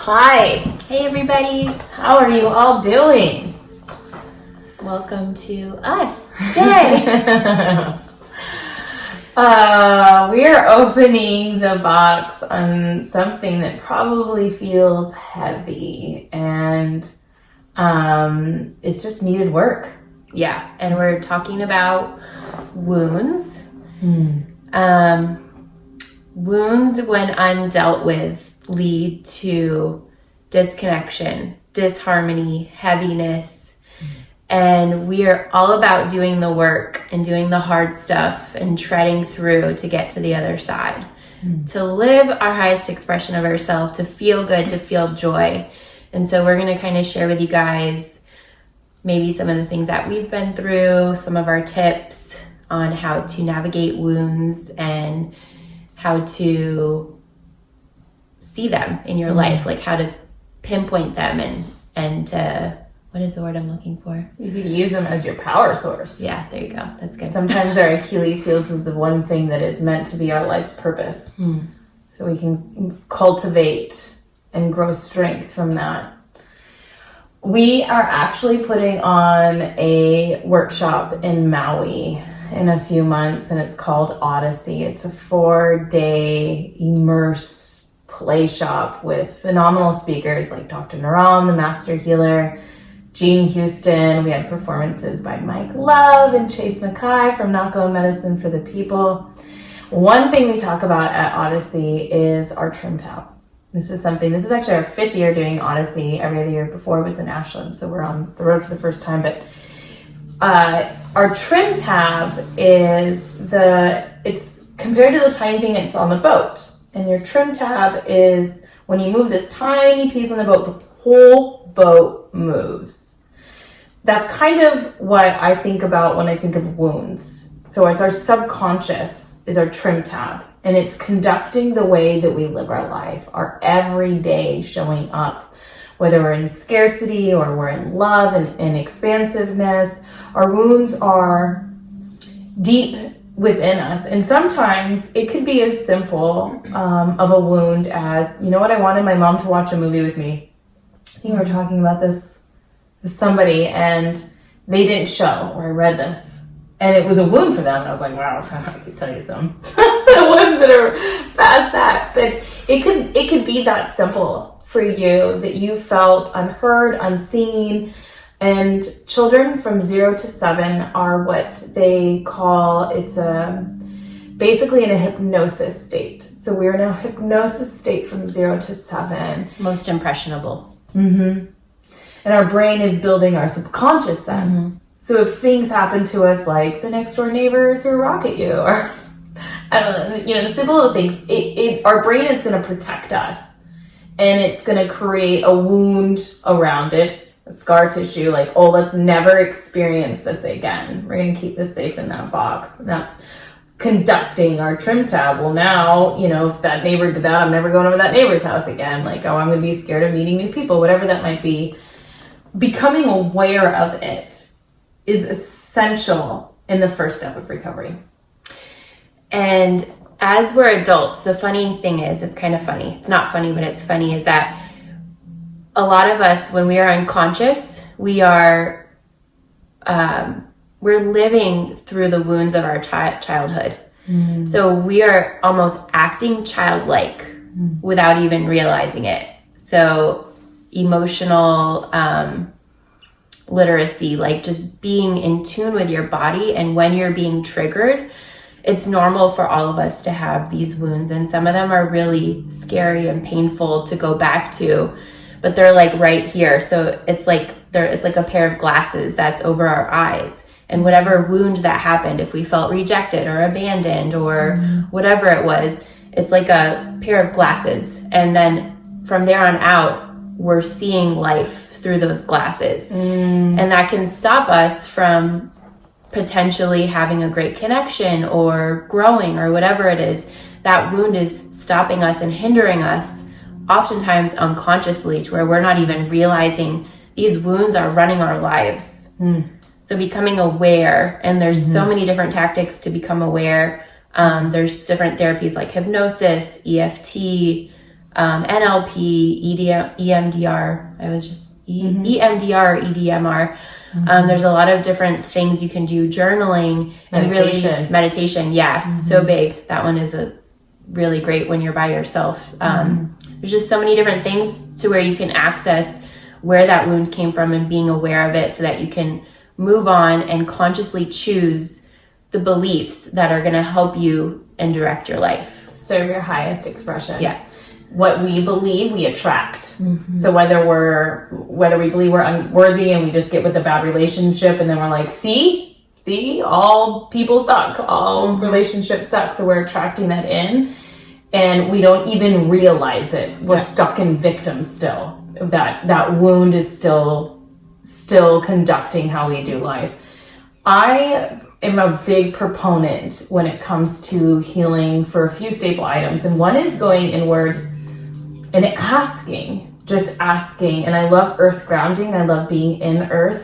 Hi. Hey everybody. How are you all doing? Welcome to us today. We are opening the box on something that probably feels heavy and it's just needed work. Yeah, and we're talking about wounds. Wounds, when undealt with, lead to disconnection, disharmony, heaviness. And we are all about doing the work and doing the hard stuff and treading through to get to the other side, to live our highest expression of ourselves, to feel good, to feel joy. And so we're going to kind of share with you guys maybe some of the things that we've been through, some of our tips on how to navigate wounds and how to see them in your life, like how to pinpoint them and what is the word I'm looking for? You could use them as your power source. Yeah, there you go. That's good. Sometimes our Achilles heels is the one thing that is meant to be our life's purpose. So we can cultivate and grow strength from that. We are actually putting on a workshop in Maui in a few months, and it's called Odyssey. It's a 4-day immerse play shop with phenomenal speakers like Dr. Morell, the master healer, Jean Houston. We had performances by Mike Love and Chase Mackay from Nako Medicine for the People. One thing we talk about at Odyssey is our trim tab. This is actually our 5th year doing Odyssey. Every other year before was in Ashland, so we're on the road for the first time. But our trim tab it's compared to the tiny thing that's on the boat. And your trim tab is when you move this tiny piece on the boat, the whole boat moves. That's kind of what I think about when I think of wounds. So it's our subconscious is our trim tab, and it's conducting the way that we live our life, our everyday showing up, whether we're in scarcity or we're in love and expansiveness. Our wounds are deep within us, and sometimes it could be as simple of a wound as, you know what, I wanted my mom to watch a movie with me. I think we were talking about this with somebody and they didn't show, or I read this and it was a wound for them, and I was like, wow, I could tell you some wounds that are past that. But it could be that simple for you, that you felt unheard, unseen. And children from 0 to 7 are what they call, basically in a hypnosis state. So we're in a hypnosis state from 0 to 7. Most impressionable. And our brain is building our subconscious then. So if things happen to us, like the next door neighbor threw a rock at you, or I don't know, simple little things, our brain is going to protect us, and it's going to create a wound around it, a scar tissue, like, oh, let's never experience this again. We're going to keep this safe in that box. And that's conducting our trim tab. Well, now, if that neighbor did that, I'm never going over that neighbor's house again. Like, oh, I'm going to be scared of meeting new people, whatever that might be. Becoming aware of it is essential in the first step of recovery. And as we're adults, the funny thing is, it's kind of funny. It's not funny, but it's funny, is that a lot of us, when we are unconscious, we're living through the wounds of our childhood. So we are almost acting childlike without even realizing it. So emotional literacy, like just being in tune with your body, and when you're being triggered, it's normal for all of us to have these wounds, and some of them are really scary and painful to go back to, but they're like right here. So it's like a pair of glasses that's over our eyes, and whatever wound that happened, if we felt rejected or abandoned or whatever it was, it's like a pair of glasses, and then from there on out, we're seeing life through those glasses. And that can stop us from potentially having a great connection or growing or whatever it is. That wound is stopping us and hindering us, oftentimes unconsciously, to where we're not even realizing these wounds are running our lives. So becoming aware, and there's so many different tactics to become aware. There's different therapies like hypnosis, EFT, NLP, EMDR. I was just EMDR or EDMR. There's a lot of different things you can do. Journaling and really meditation. Yeah, so big. That one is a really great when you're by yourself. There's just so many different things to where you can access where that wound came from and being aware of it so that you can move on and consciously choose the beliefs that are going to help you and direct your life. Serve your highest expression. Yes. What we believe, we attract. So whether we believe we're unworthy and we just get with a bad relationship and then we're like, see, all people suck, all relationships suck. So we're attracting that in and we don't even realize it. We're stuck in victim still. That wound is still conducting how we do life. I am a big proponent when it comes to healing for a few staple items. And one is going inward and just asking. And I love earth grounding. I love being in earth.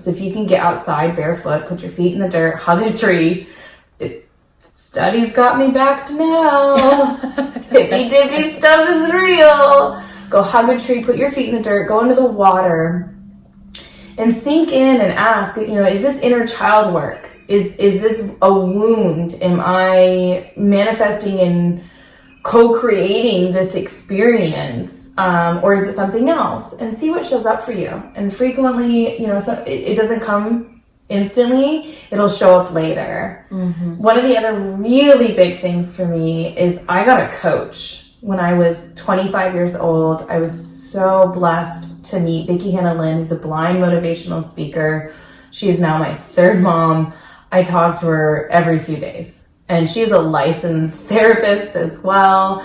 So if you can get outside barefoot, put your feet in the dirt, hug a tree. Studies got me backed now. Hippy dippy stuff is real. Go hug a tree, put your feet in the dirt, go into the water, and sink in and ask, is this inner child work? Is this a wound? Am I manifesting and co-creating this experience? Or is it something else? And see what shows up for you. And frequently, it doesn't come instantly. It'll show up later. One of the other really big things for me is I got a coach. When I was 25 years old, I was so blessed to meet Vicki Hannah Lynn, who's a blind motivational speaker. She is now my third mom. I talk to her every few days. And she's a licensed therapist as well.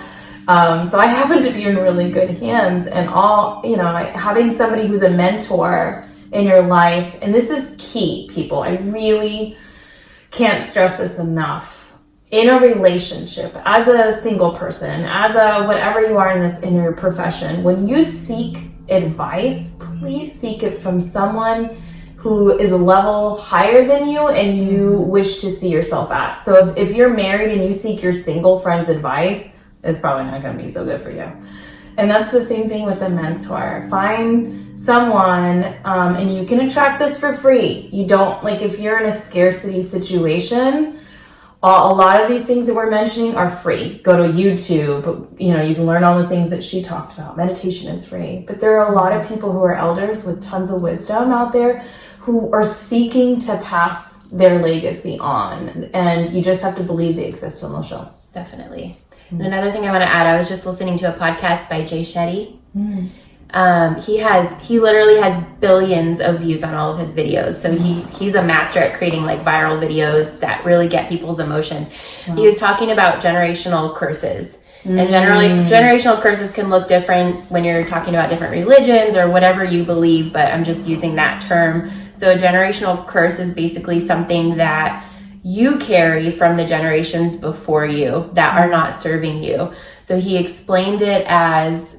So I happen to be in really good hands. And having somebody who's a mentor in your life, and this is key, people. I really can't stress this enough. In a relationship, as a single person, as a whatever you are in your profession, when you seek advice, please seek it from someone who is a level higher than you and you wish to see yourself at. So if you're married and you seek your single friend's advice, it's probably not going to be so good for you. And that's the same thing with a mentor. Find someone, and you can attract this for free. You don't, if you're in a scarcity situation, a lot of these things that we're mentioning are free. Go to YouTube, you can learn all the things that she talked about. Meditation is free. But there are a lot of people who are elders with tons of wisdom out there who are seeking to pass their legacy on. And you just have to believe they exist and they'll show. Definitely. And another thing I want to add, I was just listening to a podcast by Jay Shetty. He literally has billions of views on all of his videos. So he's a master at creating viral videos that really get people's emotions. Wow. He was talking about generational curses. And generally, generational curses can look different when you're talking about different religions or whatever you believe, but I'm just using that term. So a generational curse is basically something that you carry from the generations before you that are not serving you. So he explained it as,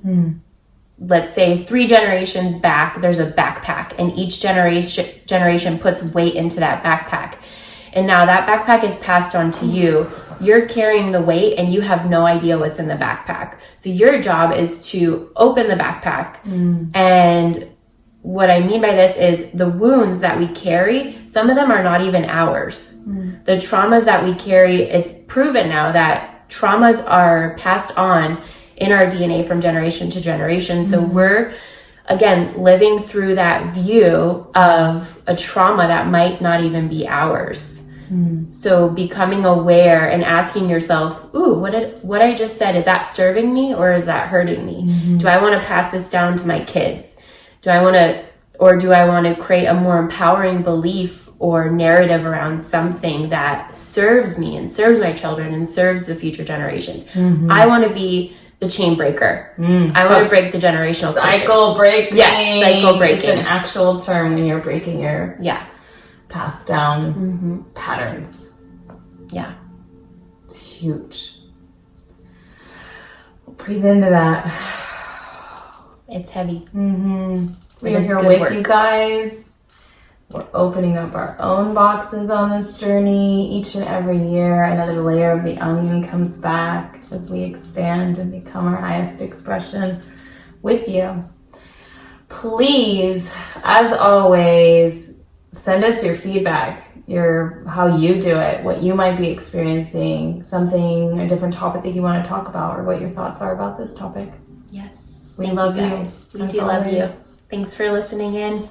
let's say 3 generations back, there's a backpack, and each generation puts weight into that backpack. And now that backpack is passed on to you. You're carrying the weight and you have no idea what's in the backpack. So your job is to open the backpack. And what I mean by this is the wounds that we carry, some of them are not even ours. The traumas that we carry, it's proven now that traumas are passed on in our DNA from generation to generation. So we're, again, living through that view of a trauma that might not even be ours. So becoming aware and asking yourself, what I just said, is that serving me or is that hurting me? Do I want to pass this down to my kids? Do I want to create a more empowering belief or narrative around something that serves me and serves my children and serves the future generations? I want to be the chain breaker. I want to break the generational cycle breaking. Yes, cycle breaking. It's an actual term when you're breaking your passed down patterns. Yeah. It's huge. Breathe into that. It's heavy. We're here with you guys. We're opening up our own boxes on this journey. Each and every year, another layer of the onion comes back as we expand and become our highest expression with you. Please, as always, send us your feedback, how you do it, what you might be experiencing, a different topic that you want to talk about, or what your thoughts are about this topic. Yes. We love you guys. We as do love you. always. Thanks for listening in.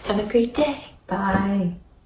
Have a great day. Bye.